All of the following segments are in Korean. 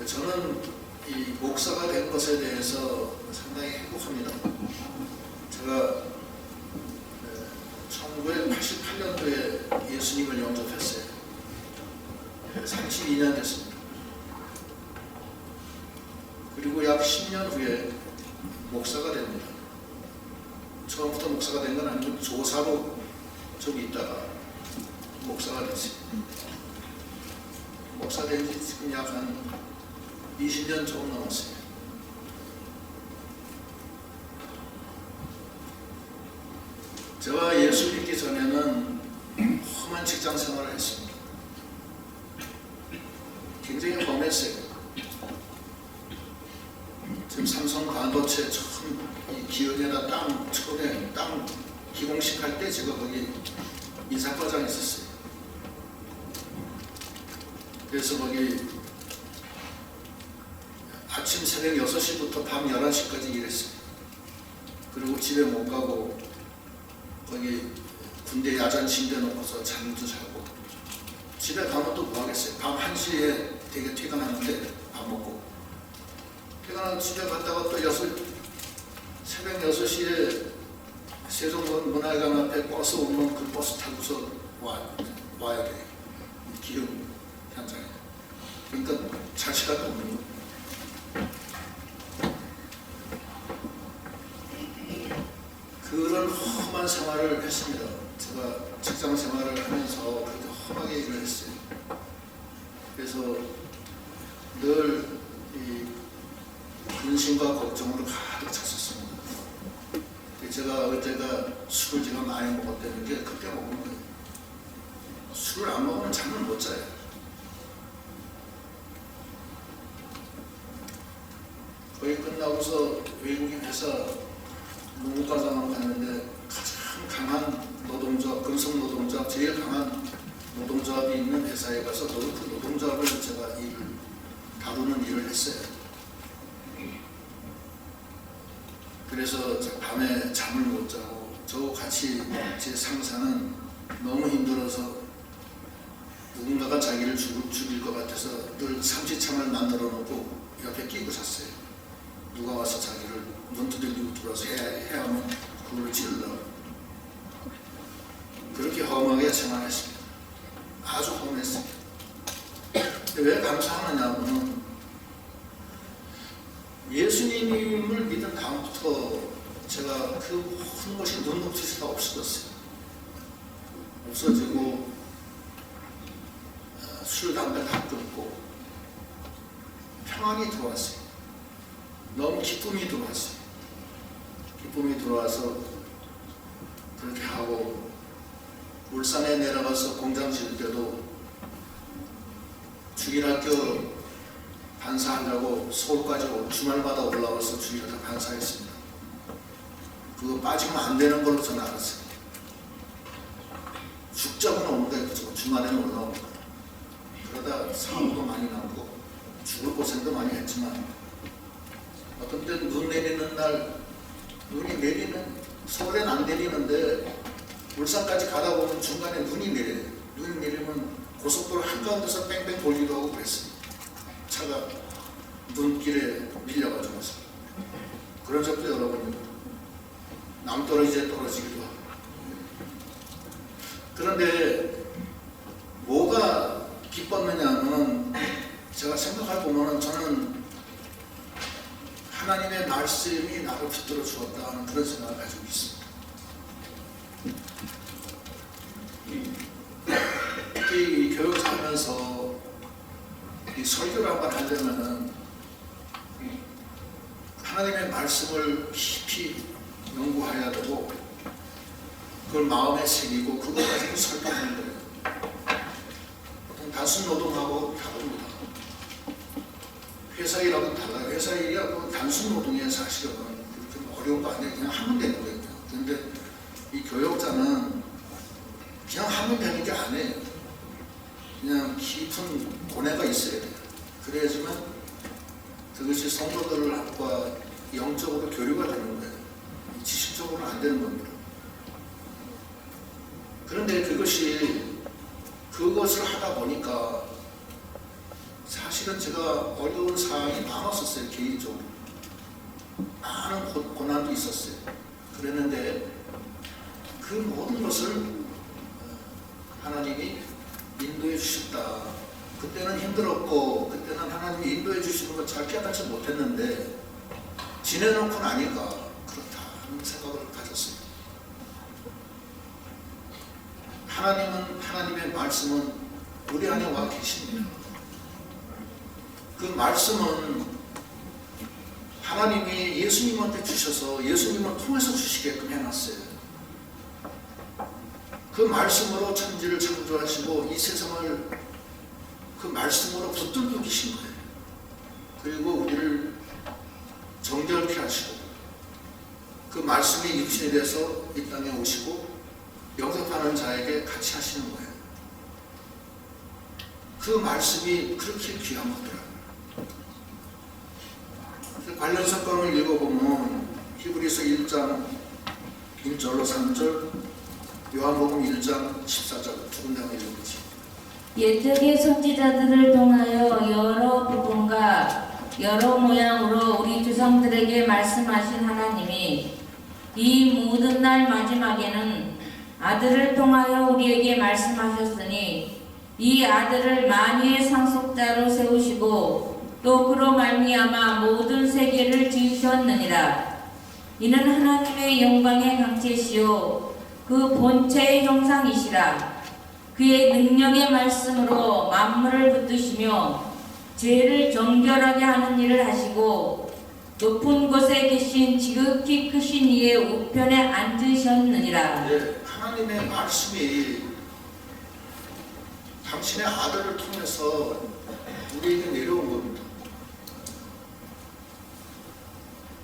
저는 이 목사가 된 것에 대해서 상당히 행복합니다. 제가 1988년도에 예수님을 영접했어요. 32년 됐습니다. 그리고 약 10년 후에 목사가 됩니다. 처음부터 목사가 된 건 아니고 조사로 좀 있다가 목사가 됐어요. 목사 된 지 지금 약 한 20년 조금 넘었어요. 제가 예수 믿기 전에는 험한 직장 생활을 했습니다. 굉장히 험했어요. 지금 삼성 반도체 처음 이 기업에다 처음에 땅 기공식 할 때 제가 거기 인사과장에 있었어요. 그래서 거기 아침 새벽 6시부터 밤 11시까지 일했어요. 그리고 집에 못 가고 거기 군대 야전 침대 놓고서 잠도 자고, 집에 가면 또 뭐 하겠어요. 밤 1시에 되게 퇴근하는데 밥 먹고 퇴근하고 집에 갔다가 또 새벽 6시에 세종문화회관 앞에 버스 오면 그 버스 타고서 와야 돼. 기업 현장에. 그러니까 잘 시간도 없는 거예요. 그런 험한 생활을 했습니다. 제가 직장 생활을 하면서 그렇게 험하게 일을 했어요. 그래서 늘 이 근심과 걱정으로 가득 찼었습니다. 제가 어제가 술을 제가 많이 먹었다는 게 그때 먹은 거예요. 술을 안 먹으면 잠을 못 자요. 거의 끝나고서 외국인 회사 농가장을 갔는데 가장 강한 노동조합, 금속 노동조합, 제일 강한 노동조합이 있는 회사에 가서 그 노동조합을 제가 다루는 일을 했어요. 그래서 밤에 잠을 못 자고, 저 같이 제 상사는 너무 힘들어서 누군가가 자기를 죽일 것 같아서 늘 삼지창을 만들어 놓고 옆에 끼고 잤어요. 누가 와서 자기를 문 두들기고 들어와서 해하면 그걸 찌르려고. 그렇게 험하게 생활했습니다. 아주 험했어요. 근데 왜 감사하느냐면 예수님을 믿은 다음부터 제가 그 모든 것이 눈높이가 없어졌어요. 없어지고 술, 담배 다 끊고 평안이 들어왔어요. 너무 기쁨이 들어왔어요. 기쁨이 들어와서 그렇게 하고, 울산에 내려가서 공장 지을 때도 주일학교 반사하려고 서울까지 주말마다 올라와서 주일학교 반사했습니다. 그거 빠지면 안 되는 걸로 저는 알았어요. 죽자고는 오는데 주말에는 올라오는 거예요. 그러다 사고도 많이 나고 죽을 고생도 많이 했지만, 어떤 때는 눈 내리는 날, 눈이 내리는, 서울엔 안 내리는데 울산까지 가다 보면 중간에 눈이 내려요. 눈이 내리면 고속도로 한가운데서 뺑뺑 돌기도 하고 그랬어요. 차가 눈길에 밀려가지고서. 그런 적도 여러 번 있고, 남떨어지에 떨어지기도 하고. 그런데 뭐가 기뻤느냐면, 제가 생각해 보면 저는 하나님의 말씀이 나를 붙들어 주었다 하는 그런 생각을 가지고 있습니다. 특히 이 교육을 하면서 이 설교를 한번 하려면은 하나님의 말씀을 깊이 연구해야 되고, 그걸 마음에 새기고 그걸 가지고 설교하는 거예요. 보통 단순 노동하고 다릅니다. 회사 일하고 달라요. 회사 일이야 단순 노동이에요. 사실은 그렇게 어려운 거 아니에요. 그냥 하면 되는 거예요. 그런데 이 교역자는 그냥 하면 되는 게 아니에요. 그냥 깊은 고뇌가 있어야 돼요. 그래야지만 그것이 성도들과 영적으로 교류가 되는 거예요. 지식적으로는 안 되는 겁니다. 그런데 그것을 하다 보니까 사실 사실은 제가 어려운 상황이 많았었어요. 개인적으로 많은 고난도 있었어요. 그랬는데 그 모든 것을 하나님이 인도해 주셨다. 그때는 힘들었고 그때는 하나님이 인도해 주시는 걸 잘 깨닫지 못했는데 지내놓고 나니까 그렇다는 생각을 가졌어요. 하나님의 말씀은 우리 안에 와 계십니다. 그 말씀은 하나님이 예수님한테 주셔서 예수님을 통해서 주시게끔 해놨어요. 그 말씀으로 천지를 창조하시고 이 세상을 그 말씀으로 붙들고 계신 거예요. 그리고 우리를 정결케 하시고 그 말씀이 육신이 돼서 이 땅에 오시고 영접하는 자에게 같이 하시는 거예요. 그 말씀이 그렇게 귀한 거더라고요. 관련 사건을 읽어보면 히브리서 1장 1절로 3절, 요한복음 1장 14절 두 군데만 읽어보지. 옛적의 선지자들을 통하여 여러 부분과 여러 모양으로 우리 조상들에게 말씀하신 하나님이 이 모든 날 마지막에는 아들을 통하여 우리에게 말씀하셨으니 이 아들을 만유의 상속자로 세우시고 또 그로 말미암아 모든 세계를 지으셨느니라. 이는 하나님의 영광의 강체시요 그 본체의 형상이시라. 그의 능력의 말씀으로 만물을 붙드시며 죄를 정결하게 하는 일을 하시고 높은 곳에 계신 지극히 크신 이의 우편에 앉으셨느니라. 네, 하나님의 말씀이 당신의 아들을 통해서 우리에게 내려온 겁니다.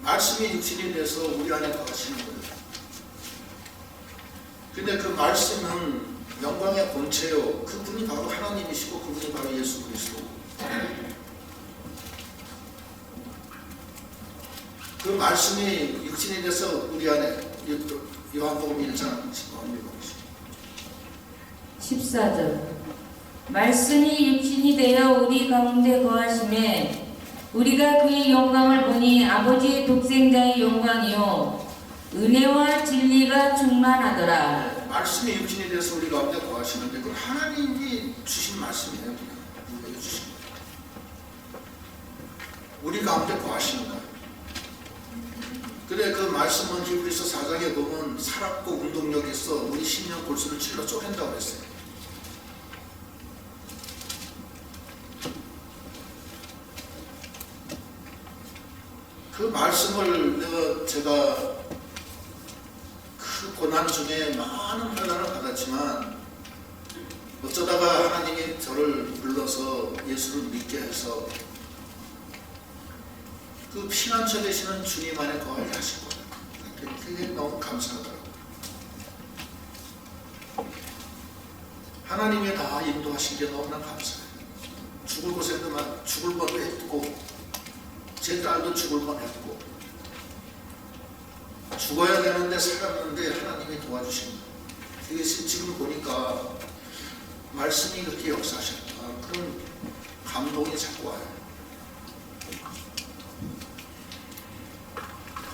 말씀이 육신이 돼서 우리 안에 거하시는 거예요. 근데 그 말씀은 영광의 본체요. 그분이 바로 하나님이시고 그분이 바로 예수 그리스도. 그 말씀이 육신이 돼서 우리 안에 요한복음 1장 14절 말씀이 육신이 되어 우리 가운데 거하심에 우리가 그의 영광을 보니 아버지의 독생자의 영광이요 은혜와 진리가 충만하더라. 말씀이 육신이 돼서 우리 가운데 거하시는데 그 하나님이 주신 말씀이에요. 우리에게 주신 거예요. 우리 가운데 거하시는 거예요. 그래 그 말씀은 히브리서 4장에 보면 살았고 운동력이 있어 우리 심령 골수를 찔러 쪼갠다고 했어요. 그 말씀을 제가 그 고난 중에 많은 편안을 받았지만 어쩌다가 하나님이 저를 불러서 예수를 믿게 해서 그 피난처 되시는 주님 안에 거하게 하신 거예요. 그게 너무 감사하더라고요. 하나님이 다 인도하신 게 너무나 감사해요. 죽을 고생도 죽을 뻔도 했고 제 딸도 죽을 뻔했고 죽어야 되는데 살았는데 하나님이 도와주신 거예요. 그게 지금 보니까 말씀이 그렇게 역사하셨다. 그런 감동이 자꾸 와요.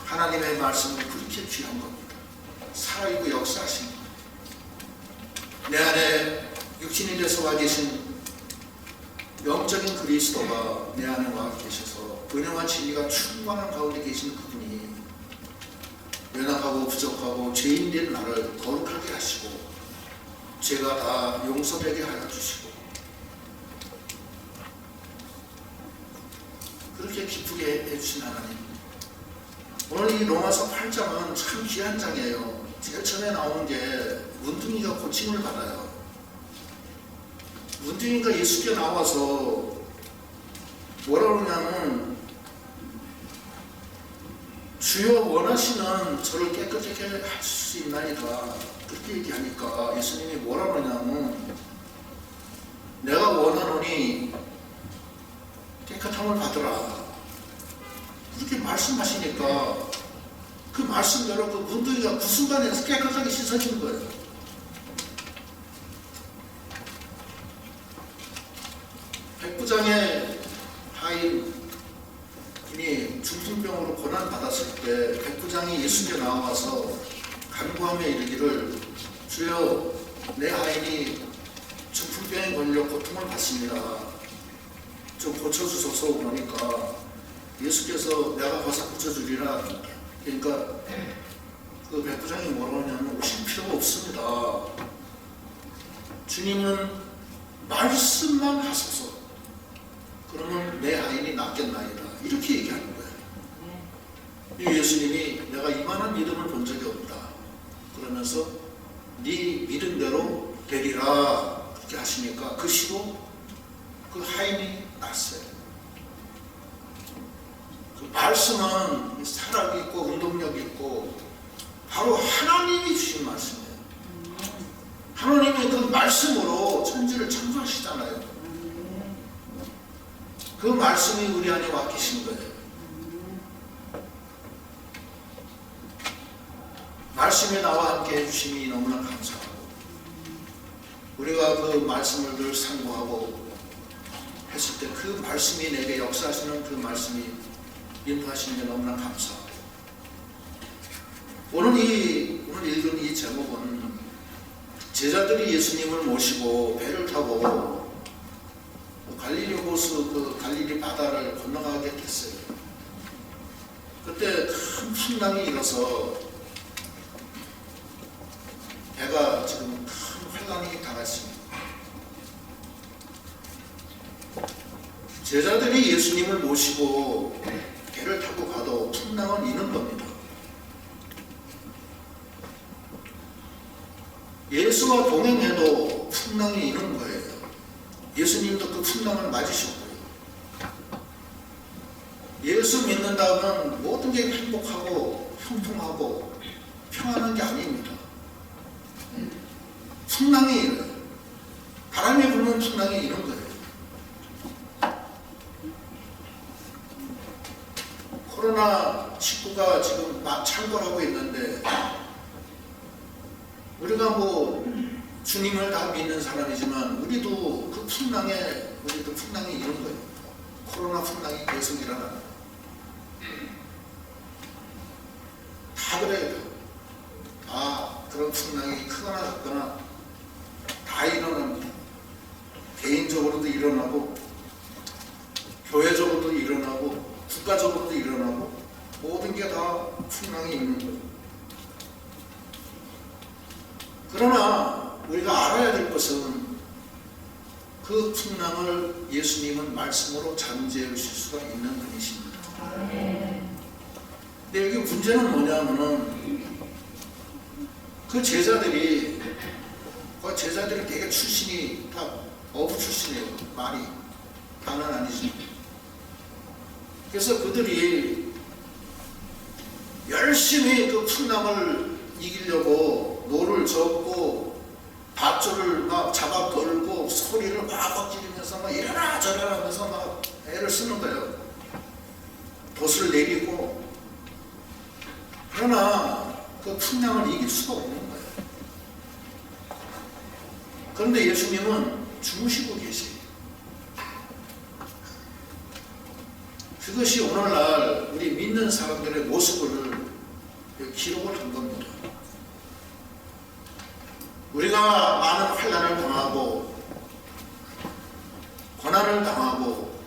하나님의 말씀은 그렇게 귀한 겁니다. 살아있고 역사하신 거예요. 내 안에 육신이 돼서 와 계신 영적인 그리스도가 내 안에 와 계셔서 은혜와 진리가 충만한 가운데 계신 그분이 연약하고 부족하고 죄인된 나를 거룩하게 하시고 죄가 다 용서되게 하여 주시고 그렇게 기쁘게 해주신 하나님. 오늘 이 로마서 8장은 참 귀한 장이에요. 제일 처음에 나오는 게 문둥이가 고침을 받아요. 문둥이가 예수께 나와서 뭐라 그러냐면 주여 원하시는 저를 깨끗하게 할 수 있나이다. 그렇게 얘기하니까 예수님이 뭐라 그러냐면 내가 원하노니 깨끗함을 받으라. 그렇게 말씀하시니까 그 말씀대로 그 문둥이가 그 순간에 깨끗하게 씻어지는 거예요. 백부장의 하인이 중풍병으로 고난받았을 때 백부장이 예수께 나와서 간구하며 이르기를 주여 내 하인이 중풍병에 걸려 고통을 받습니다. 좀 고쳐주소서. 그러니까 예수께서 내가 가서 고쳐주리라. 그러니까 그 백부장이 뭐라고 하냐면 오실 필요가 없습니다. 주님은 말씀만 하소서. 그러면 내 하인이 낫겠나이다. 이렇게 얘기하는 거예요. 예수님이 내가 이만한 믿음을 본 적이 없다. 그러면서 네 믿음대로 되리라. 그렇게 하시니까 그 시로 그 하인이 났어요. 그 말씀은 살아있고 있고 운동력이 있고 바로 하나님이 주신 말씀이에요. 하나님이 그 말씀으로 천지를 창조하시잖아요. 그 말씀이 우리 안에 와 계신 거예요. 말씀에 나와 함께 해주심이 너무나 감사하고 우리가 그 말씀을 늘 상고하고 했을 때 그 말씀이 내게 역사하시는 그 말씀이 인도하시는 게 너무나 감사하고 오늘 읽은 이 제목은 제자들이 예수님을 모시고 배를 타고 갈릴리 호수 그 갈릴리 바다를 건너가게 됐어요. 그때 큰 풍랑이 일어서 배가 지금 큰 혼란이 당했습니다. 제자들이 예수님을 모시고 배를 타고 가도 풍랑은 이는 겁니다. 예수와 동행해도 풍랑이 이는 거예요. 예수님도 그 풍랑을 맞으셨고요. 예수 믿는다면 모든 게 행복하고 형통하고 평안한 게 아닙니다. 풍랑이 일어요. 바람이 불면 풍랑이 이런 거예요. 코로나19가 지금 막 창궐하고 있는데 우리가 뭐 주님을 다 믿는 사람이지만 우리도 그 풍랑이 이런 거예요. 코로나 풍랑이 계속 일어나는 다 그래요. 다 그런 풍랑이 크거나 작거나 다 일어납니다. 개인적으로도 일어나고 교회적으로도 일어나고 국가적으로도 일어나고 모든 게 다 풍랑이 있는 거예요. 그러나 우리가 알아야 될 것은 그 풍랑을 예수님은 말씀으로 잠재우실 수가 있는 분이십니다. 근데 여기 문제는 뭐냐면은 그 제자들이 되게 출신이 다 어부 출신이에요. 말이 다는 아니지. 그래서 그들이 열심히 그 풍랑을 이기려고 노를 젓고 밧줄을 막 잡아 걸고 소리를 막 지르면서 막 이래라 저래라 하면서 막 애를 쓰는 거예요. 돛을 내리고. 그러나 그 풍랑을 이길 수가 없는 거예요. 그런데 예수님은 주무시고 계세요. 그것이 오늘날 우리 믿는 사람들의 모습을 기록을 한 겁니다. 우리가 많은 환난을 당하고 고난을 당하고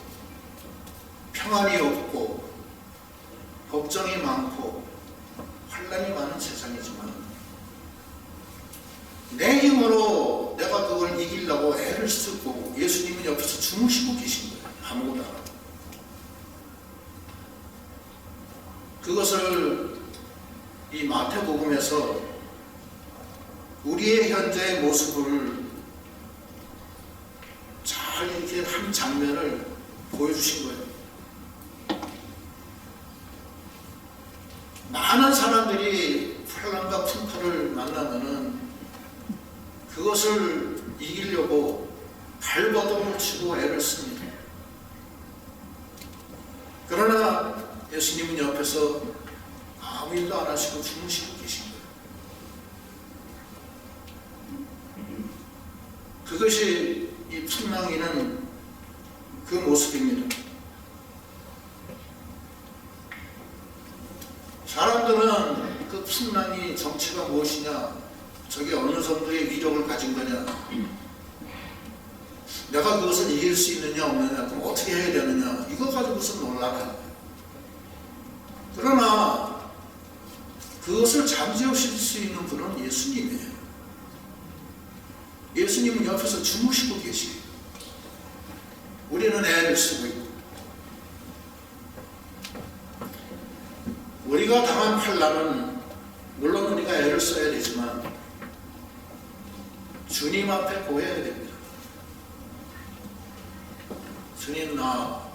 평안이 없고 걱정이 많고 환난이 많은 세상이지만 내 힘으로 내가 그걸 이기려고 애를 쓰고 예수님은 옆에서 주무시고 계신 거예요. 아무것도 안 하고. 그것을 이 마태복음에서 우리의 현재의 모습을 잘 이렇게 한 장면을 보여주신 거예요. 많은 사람들이 환난과 풍파를 만나면은 그것을 이기려고 발버둥을 치고 애를 씁니다. 그러나 예수님은 옆에서 아무 일도 안 하시고 주무시고 계신 거예요. 그것이 이 풍랑이는 그 모습입니다. 풍랑이 정체가 무엇이냐, 저게 어느 정도의 위력을 가진 거냐, 내가 그것을 이길 수 있느냐 없느냐, 그럼 어떻게 해야 되느냐, 이거 가지고서 논란하는 거예요. 그러나 그것을 잠재우실 수 있는 분은 예수님이에요. 예수님은 옆에서 주무시고 계시고, 우리는 애를 쓰고 있고, 우리가 당한 환난은 물론 우리가 애를 써야 되지만 주님 앞에 고해야 됩니다. 주님, 나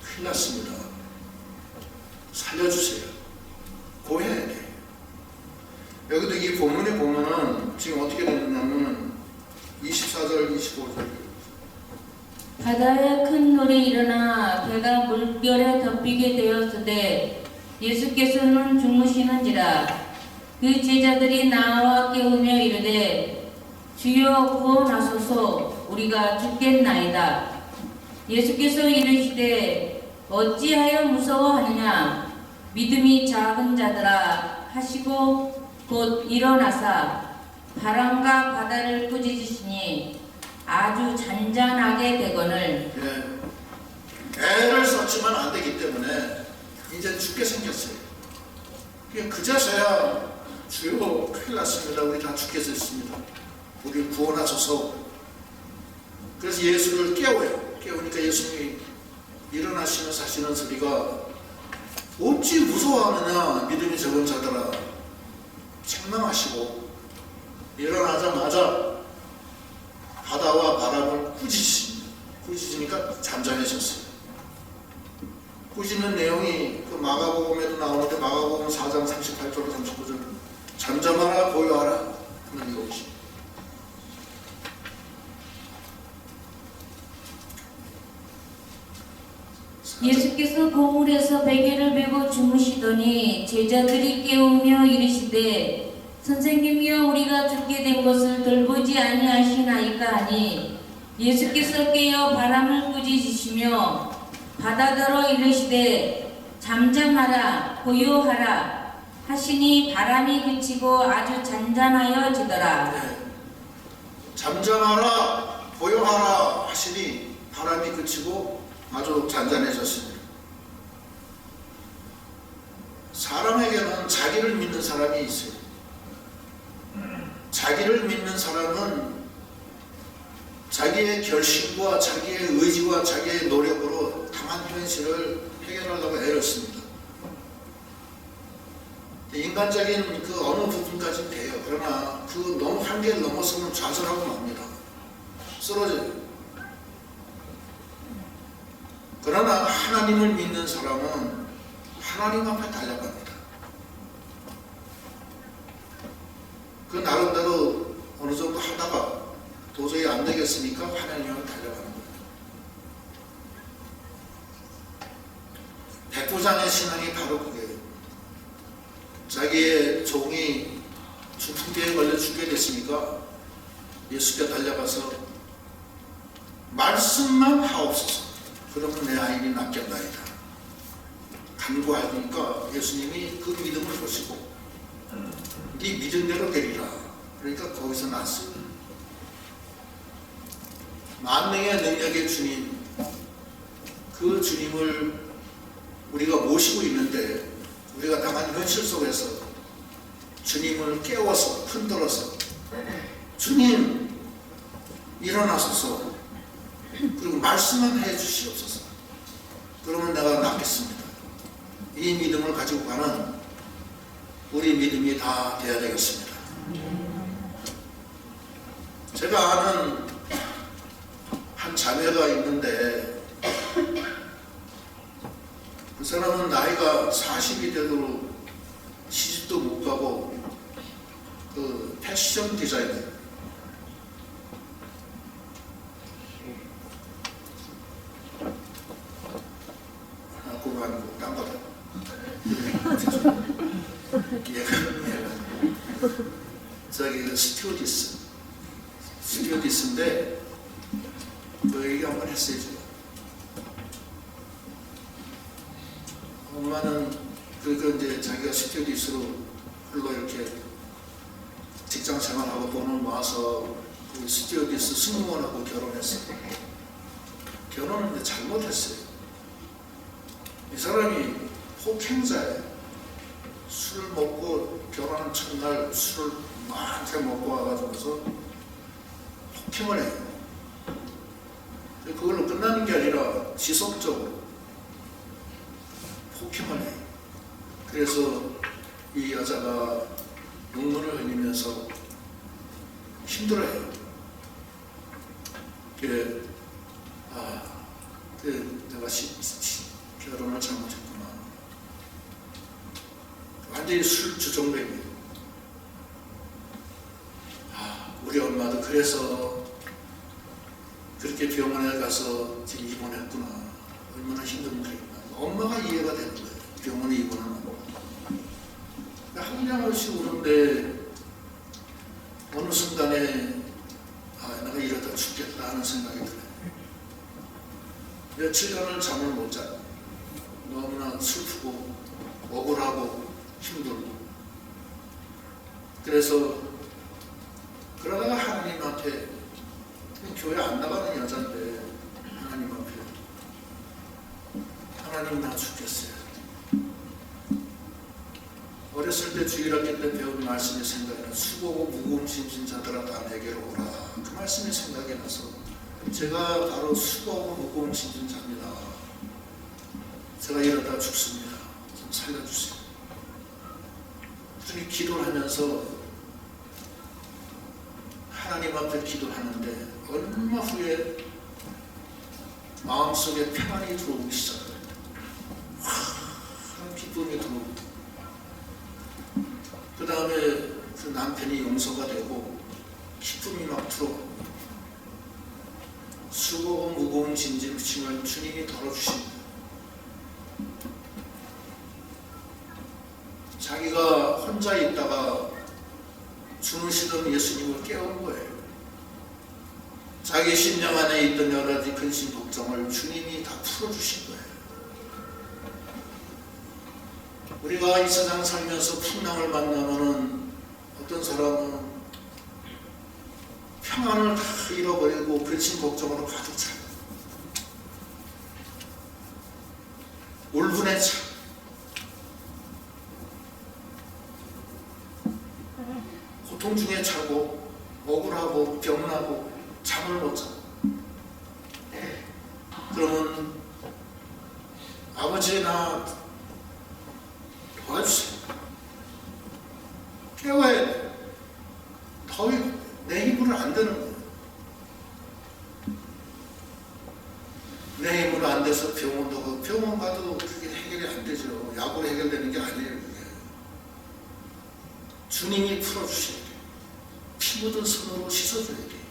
큰일 났습니다. 살려주세요. 고해야 돼요. 여기도 이 본문에 보면은 지금 어떻게 되느냐면 24절, 25절. 바다에 큰 물이 일어나 배가 물결에 덮이게 되었으되 예수께서는 주무시는지라. 그 제자들이 나와 깨우며 이르되 주여 구원하소서, 우리가 죽겠나이다. 예수께서 이르시되 어찌하여 무서워하느냐, 믿음이 작은 자들아 하시고 곧 일어나사 바람과 바다를 꾸짖으시니 아주 잔잔하게 되거늘. 애를 썼지만 안 되기 때문에 이제 죽게 생겼어요. 그제서야 주여 큰일 났습니다. 우리 다 죽게 됐습니다. 우리를 구원하소서. 그래서 예수를 깨워요. 깨우니까 예수님이 일어나시면서 하시는 소리가 어찌 무서워하느냐 믿음이 적은 자들아, 책망하시고 일어나자마자 바다와 바람을 꾸짖으십니다. 꾸짖으니까 잠잠해졌어요. 꾸짖는 내용이 그 마가복음에도 나오는데 마가복음 4장 38절로 39절 잠잠하라 고요하라 하는 이것입니다. 예수께서 고물에서 베개를 메고 주무시더니 제자들이 깨우며 이르시되 선생님이여, 우리가 죽게 된 것을 돌보지 아니하시나이까 하니 예수께서 깨어 바람을 꾸짖으시며 바다더러 이르시되 잠잠하라 고요하라 하시니 바람이 그치고 아주 잔잔하여지더라. 잠잠하라 고요하라 하시니 바람이 그치고 아주 잔잔해졌습니다. 사람에게는 자기를 믿는 사람이 있어요. 자기를 믿는 사람은 자기의 결심과 자기의 의지와 자기의 노력으로 당한 현실을 해결하려고 애를 씁니다. 인간적인 그 어느 부분까지는 돼요. 그러나 그 너무 한계를 넘어서면 좌절하고 맙니다. 쓰러져요. 그러나 하나님을 믿는 사람은 하나님 앞에 달려갑니다. 그 나름대로 어느 정도 하다가 도저히 안 되겠으니까 하나님 앞에 달려가는 거예요. 백부장의 신앙이 바로 그게요. 자기의 종이 중풍병에 걸려 죽게 됐으니까 예수께 달려가서 말씀만 하옵소서, 그러면 내 아이를 낫겠나이다 간구하니까 예수님이 그 믿음을 보시고 네 믿음대로 되리라. 그러니까 거기서 났어요. 만능의 능력의 주님, 그 주님을 우리가 모시고 있는데 우리가 당한 현실 속에서 주님을 깨워서 흔들어서 주님 일어나소서, 그리고 말씀만 해주시옵소서, 그러면 내가 낫겠습니다. 이 믿음을 가지고 가는 우리 믿음이 다 되어야 되겠습니다. 제가 아는 한 자매가 있는데 그 사람은 나이가 40이 되도록 시집도 못 가고 그 패션 디자이너, 그거 아니고 딴 거다. 저기 그 스튜어디스인데 그 얘기 한번 했어요. 제가. 엄마는 그 이제 자기가 스튜어디스로 물로 이렇게 직장 생활하고 돈을 모아서 그 스튜어디스 승무원하고 결혼했어요. 결혼은 근데 잘못했어요. 이 사람이 폭행자예요. 술을 먹고 결혼한 첫날 술을 많이 먹고 와가지고서 폭행을 해요. 그걸로 끝나는 게 아니라 지속적으로 폭행을 해요. 그래서 이 여자가 눈물을 흘리면서 힘들어해요. 그래, 내가 결혼을 잘못했구나. 완전히 술 주정뱅이에요. 우리 엄마도 그래서 그렇게 병원에 가서 지금 입원했구나. 얼마나 힘든 거겠나. 엄마가 이해가 되는 거예요. 병원에 입원하는 거. 한량없이 우는데 어느 순간에 내가 이러다 죽겠다 하는 생각이 들어요. 며칠간을 잠을 못 자요. 너무나 슬프고 억울하고 힘들고. 그래서 그러다가 하나님한테, 교회 안 나가는 여자인데 하나님 앞에, 하나님 나 죽겠어요. 어렸을 때 주일학교 때 배운 말씀이 생각이 나서 수고하고 무거운 짐진 자들아 다 내게로 오라. 그 말씀이 생각이 나서 제가 바로 수고하고 무거운 짐진 자입니다. 제가 이러다 죽습니다. 좀 살려주세요. 그렇게 기도를 하면서 하나님 앞에 기도를 하는데 얼마 후에 마음속에 평안이 들어오기 시작해요. 기쁨이 들어오고, 그 다음에 그 남편이 용서가 되고 기쁨이 막 들어오고, 수고하고 무거운 짐을 주님이 덜어주십니다. 자기가 혼자 있다가 주무시던 예수님을 깨운 거예요. 자기 심령 안에 있던 여러 가지 근심 걱정을 주님이 다 풀어주신 거예요. 우리가 이 세상 살면서 풍랑을 만나면은 어떤 사람은 평안을 다 잃어버리고 근심 걱정으로 가득 차요. 울분에 차. 고통 중에 차고 억울하고 병나고 잠을 못 자. 그러면 아버지 나 도와주세요. 깨워야 돼. 더 내 힘으로 안 되는 거예요. 내 힘으로 안 돼서 병원도 가고, 병원 가도 그게 해결이 안 되죠. 약으로 해결되는 게 아니에요. 그게. 주님이 풀어주셔야 돼요. 피 묻은 손으로 씻어줘야 돼요.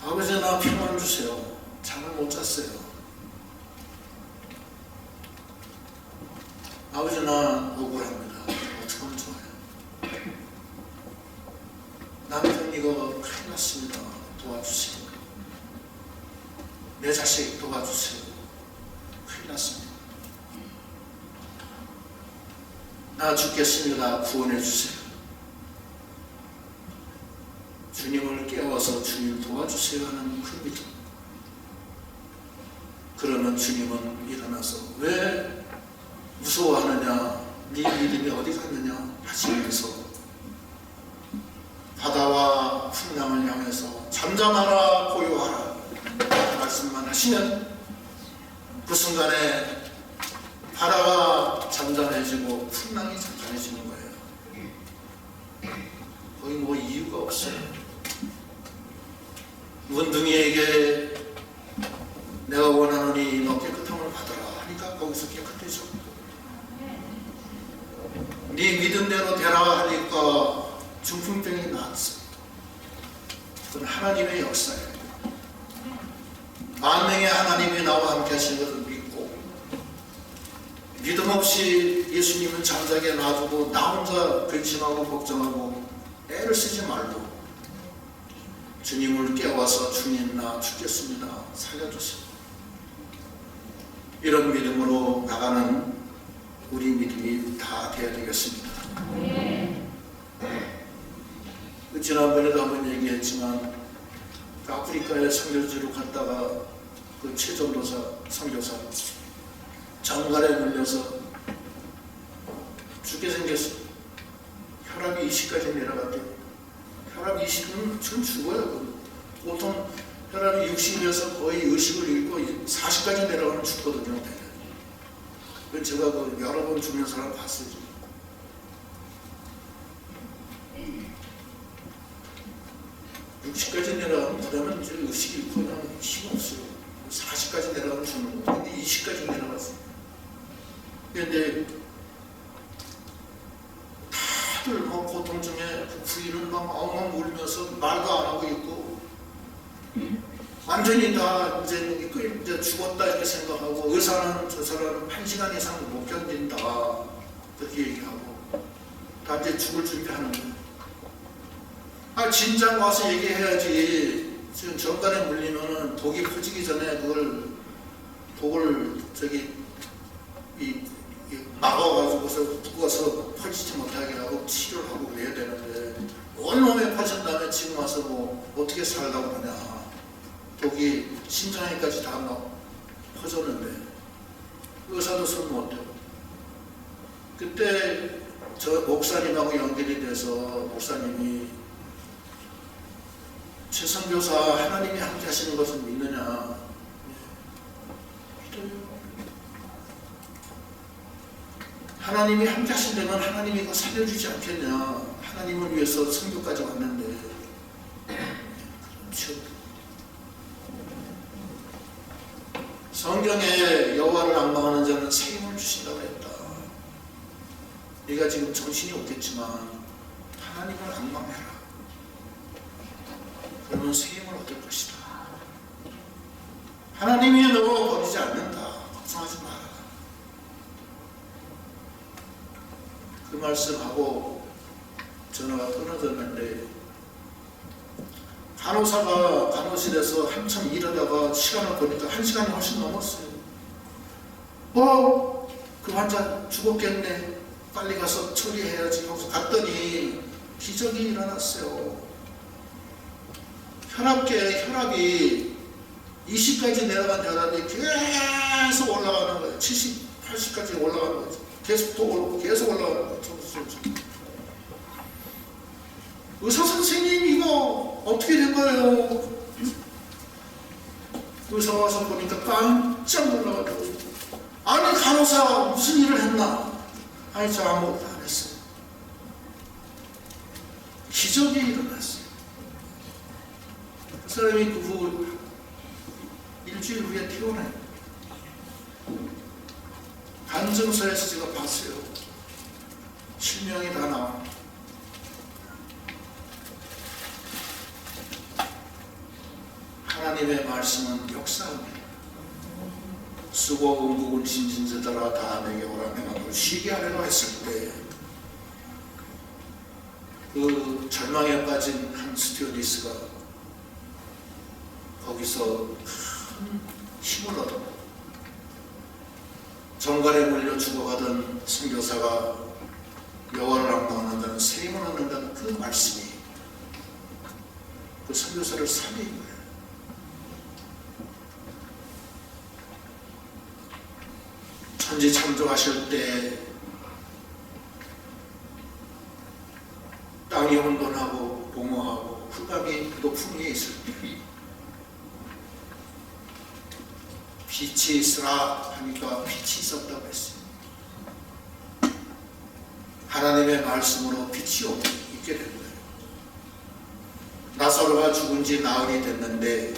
아버지 나 평안 주세요. 잠을 못 잤어요. 아버지 나 억울합니다. 어떻게 하면 좋아요? 남편 이거 큰일 났습니다. 도와주세요. 내 자식 도와주세요. 큰일 났습니다. 나 죽겠습니다. 구원해 주세요. 주님을 깨워서 주님 도와주세요 하는 그 믿음. 그러면 주님은 일어나서 왜 무서워하느냐, 네 믿음이 어디 갔느냐 하시면서 바다와 풍랑을 향해서 잠잠하라 고요하라 말씀만 하시면 그 순간에 바다가 잠잠해지고 풍랑이 잠잠해지는 거예요. 거기 뭐 이유가 없어요. 문둥이에게 내가 원하노니 너 깨끗함을 받아라 하니까 거기서 깨끗해져. 네 믿음대로 되라 하니까 중풍병이 나았어. 그건 하나님의 역사예요. 만명의 하나님이 나와 함께 하시는 것을 믿고, 믿음 없이 예수님은 잠자게 놔두고 나 혼자 근심하고 걱정하고 애를 쓰지 말고 주님을 깨워서 주님 나 죽겠습니다. 살려주세요. 이런 믿음으로 나가는 우리 믿음이 다 되어야 되겠습니다. 지난번에도 한번 얘기했지만 아프리카에 선교지로 갔다가 그 최전도사 선교사 정갈에 물려서 죽게 생겼어. 혈압이 20까지 내려갔대요. 혈압 20은 지금 죽어요. 보통 혈압이 60이어서 거의 의식을 잃고 40까지 내려가면 죽거든요. 제가 그 여러 번 죽는 사람 봤어요. 60까지 내려가면 그다음에 이제 의식이 잃고 그냥 힘 없어요. 40까지 내려가면 죽는 거. 근데 20까지 내려갔어요. 근데 다들 뭐 고통 중에 부인은 막 엉엉 울면서 말도 안 하고 있고 완전히 다 이제 죽었다 이렇게 생각하고 의사는 저 사람은 1시간 이상 못 견딘다 그렇게 얘기하고 다 이제 죽을 준비하는 거예요. 진작 와서 얘기해야지. 지금 정간에 물리면은 독이 퍼지기 전에 독을 막아가지고서 묶어서 퍼지지 못하게 하고 치료를 하고 그래야 되는데 온몸에 퍼진 다음에 지금 와서 뭐 어떻게 살라고 하냐. 독이 심장에까지 다 퍼졌는데 의사도 손 못 대고. 그때 저 목사님하고 연결이 돼서 목사님이 최 선교사 하나님이 함께 하시는 것을 믿느냐. 믿어요. 하나님이 함께 하신다면 하나님이 그거 살려주지 않겠냐. 하나님을 위해서 선교까지 왔는데. 그렇죠. 성경에 여호와를 앙망하는 자는 새 힘을 주신다고 했다. 네가 지금 정신이 없겠지만 하나님을 앙망해라. 그러면 새 힘을 얻을 것이다. 하나님이 너 버리지 않는다. 걱정하지 마라. 그 말씀하고 전화가 끊어졌는데 간호사가 간호실에서 한참 일하다가 시간을 보니까 1시간이 훨씬 넘었어요. 그 환자 죽었겠네. 빨리 가서 처리해야지 하고 갔더니 기적이 일어났어요. 혈압이 20까지 내려간 혈압이 계속 올라가는 거예요. 70, 80까지 올라가는 거죠. 계속 올라가는 거죠. 의사 선생님 이거 어떻게 된 거예요? 의사 와서 보니까 깜짝 놀라가지고 아니 간호사 무슨 일을 했나? 아니 저 아무것도 안 했어요. 기적이 일어났어요. 그 사람이 그 후 일주일 후에 퇴원해요. 간증서에서 제가 봤어요. 실명이 다 나와. 하나님의 말씀은 역사합니다. 수고 음국은 진진제자라 다 내게 오라. 내가 널 쉬게 하려고 했을 때 그 절망에 빠진 한 스튜어디스가 거기서 큰 힘을 얻어 정갈에 물려 죽어가던 선교사가 여호와를 앙망한다는 새 힘을 얻는다는 그 말씀이 그 선교사를 살린 거예요. 천지 창조하실 때 땅이 혼돈하고 공허하고 흑암이 높은 위에 있을 때 빛이 있으라 하니까 빛이 있었다고 했어요. 하나님의 말씀으로 빛이 있게 된 거예요. 나사로가 죽은 지 나흘이 됐는데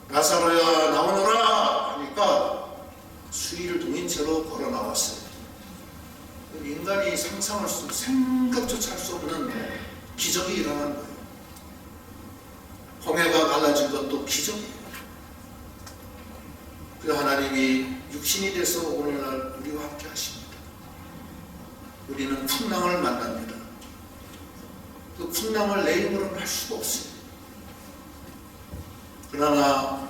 나사로야 나오너라 하니까 수의를 동인 채로 걸어 나왔어요. 인간이 상상할 수, 생각조차 할 수 없는 기적이 일어난 거예요. 홍해가 갈라진 것도 기적이에요. 그 하나님이 육신이 돼서 오늘날 우리와 함께 하십니다. 우리는 풍랑을 만납니다. 그 풍랑을 내 힘으로는 할 수가 없어요. 그러나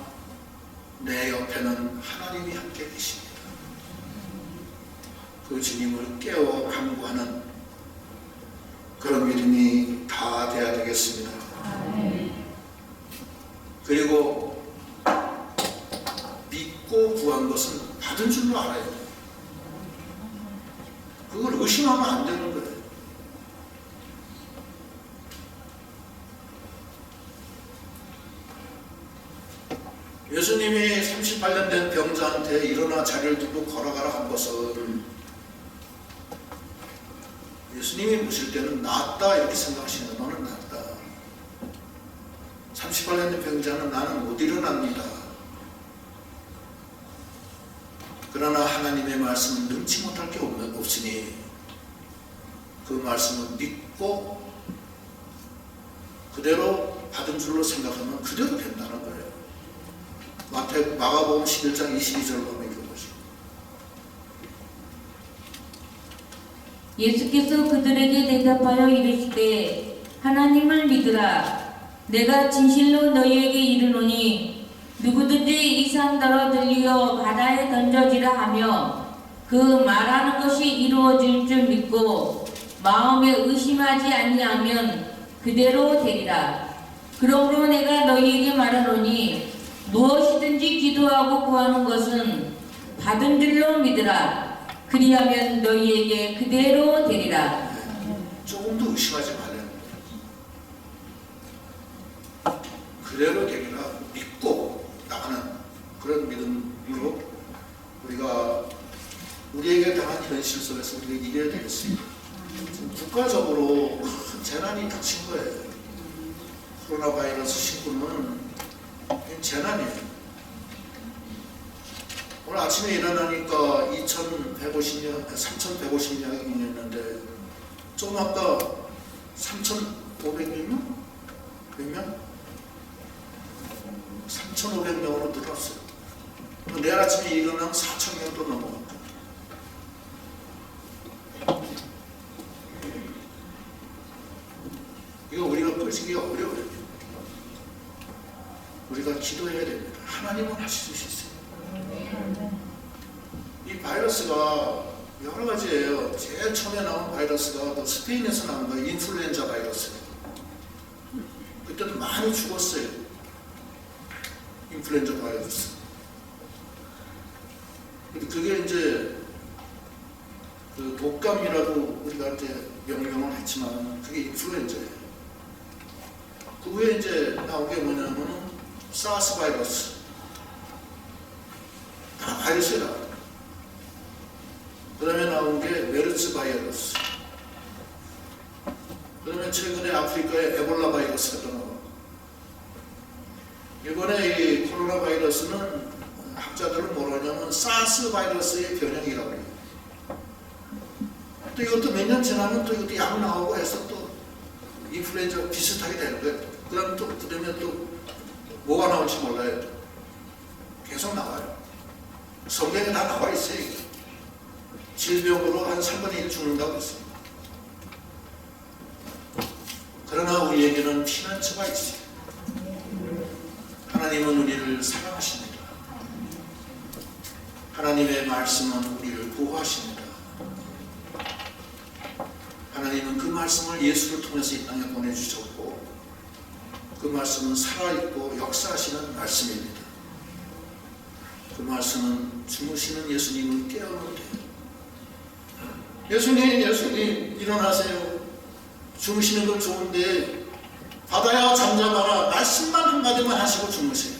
내 옆에는 하나님이 함께 계십니다. 그 주님을 깨워 간구하는 그런 믿음이 다 돼야 되겠습니다. 그리고 믿고 구한 것은 받은 줄로 알아야 돼요. 그걸 의심하면 안 되는 거예요. 예수님이 38년 된 병자한테 일어나 자리를 두고 걸어가라 한 것을 예수님이 보실 때는 낫다 이렇게 생각하시는 거예요. 너는 낫다. 38년 된 병자는 나는 못 일어납니다. 그러나 하나님의 말씀은 능치 못할 게 없으니 그 말씀을 믿고 그대로 받은 줄로 생각하면 그대로 된다는 거예요. 마가복음 11장 22절로 한번 읽어보시죠. 예수께서 그들에게 대답하여 이르시되 하나님을 믿으라. 내가 진실로 너희에게 이르노니 누구든지 이 산더러 들리어 바다에 던져지라 하며 그 말하는 것이 이루어질 줄 믿고 마음에 의심하지 아니하면 그대로 되리라. 그러므로 내가 너희에게 말하노니 무엇이든지 기도하고 구하는 것은 받은 줄로 믿으라. 그리하면 너희에게 그대로 되리라. 조금도 의심하지 말라는 거예요. 그대로 되리라 믿고 나가는 그런 믿음으로 우리에게 당한 현실 속에서 우리가 이겨야 되겠습니다. 국가적으로 큰 재난이 닥친 거예요. 코로나 바이러스 신고는 재난이에요. 오늘 아침에 일어나니까 3,150명이었는데 좀 아까 3,500명? 몇 명? 3,500명으로 늘었어요. 내일 아침에 일어나면 4,000명도 넘어갔고 이거 우리가 꺼지기가 어려워요. 우리가 기도해야 됩니다. 하나님은 하실 수 있어요. 이 바이러스가 여러 가지예요. 제일 처음에 나온 바이러스가 스페인에서 나온 거예요. 인플루엔자 바이러스. 그때도 많이 죽었어요. 인플루엔자 바이러스. 그게 이제 그 독감이라고 우리가 이제 명명을 했지만 그게 인플루엔자예요. 그 후에 이제 나온 게 뭐냐면 사스 바이러스. 다 바이러스에 나와요. 그 다음에 나온 게 메르스 바이러스. 그 다음에 최근에 아프리카에 에볼라 바이러스가 또 나와요. 이번에 이 코로나 바이러스는 학자들은 뭐라 하냐면 사스 바이러스의 변형이라고 해요. 또 이것도 몇 년 지나면 또 이것도 약 나오고 해서 또 인플루엔자가 비슷하게 되는 거예요. 그 다음에 또 뭐가 나올지 몰라요. 계속 나와요. 성경에 다 나와 있어요. 질병으로 한 3분의 1 죽는다고 했어요. 그러나 우리에게는 피난처가 있어요. 하나님은 우리를 사랑하십니다. 하나님의 말씀은 우리를 보호하십니다. 하나님은 그 말씀을 예수를 통해서 이 땅에 보내주셨고 그 말씀은 살아있고 역사하시는 말씀입니다. 그 말씀은 주무시는 예수님을 깨우는 돼요. 예수님 일어나세요. 주무시는 건 좋은데 바다야 잠잠하라. 말씀만 한마디만 하시고 주무세요.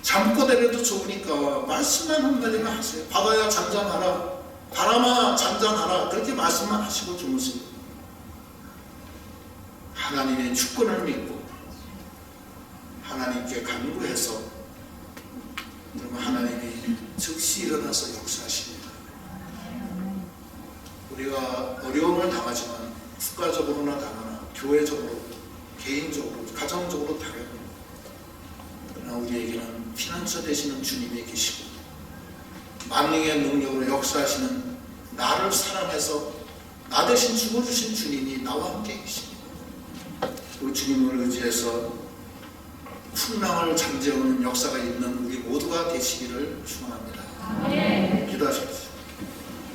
잠꼬대라도 좋으니까 말씀만 한마디만 하세요. 바다야 잠잠하라. 바람아 잠잠하라. 그렇게 말씀만 하시고 주무세요. 하나님의 주권을 믿고 하나님께 간구해서 그러면 하나님이 즉시 일어나서 역사하십니다. 우리가 어려움을 당하지만 국가적으로나 당하나 교회적으로 개인적으로 가정적으로 당합니다. 그러나 우리에게는 피난처 되시는 주님이 계시고 만능의 능력으로 역사하시는 나를 사랑해서 나 대신 죽어주신 주님이 나와 함께 계십니다. 그 주님을 의지해서 풍랑을 잠재우는 역사가 있는 우리 모두가 되시기를 축원합니다.